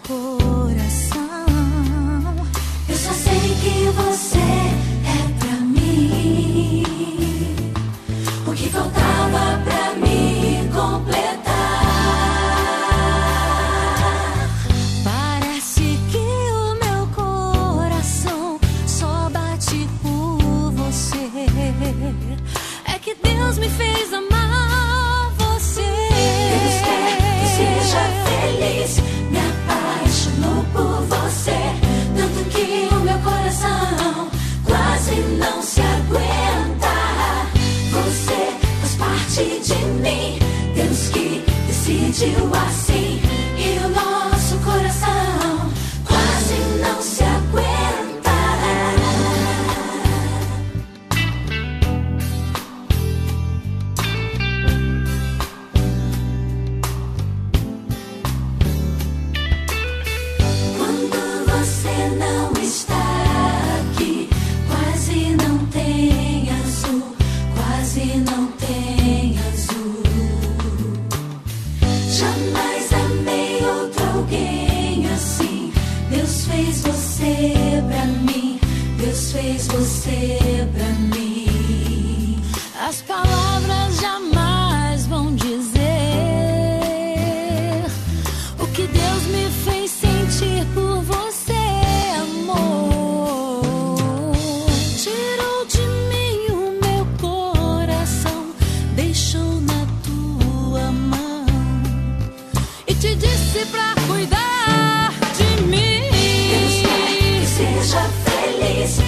coração. Eu só sei que você é pra mim o que faltava pra me completar. Parece que o meu coração só bate por você. É que Deus me fez amar você. Deus quer que seja feliz. Me apaixonou por você, tanto que o meu coração quase não se aguenta. Você faz parte de mim, Deus que decidiu assim. E o nosso coração quase não se aguenta. Quando você não está aqui, quase não tem azul, quase não tem azul. Jamais amei outro alguém assim. Deus fez você pra mim, Deus fez você pra mim. As palavras jamais vão dizer o que Deus me fez sentir por você, amor. Tirou de mim o meu coração, deixou na tua mão e te disse pra cuidar de mim. Deus quer que seja feliz.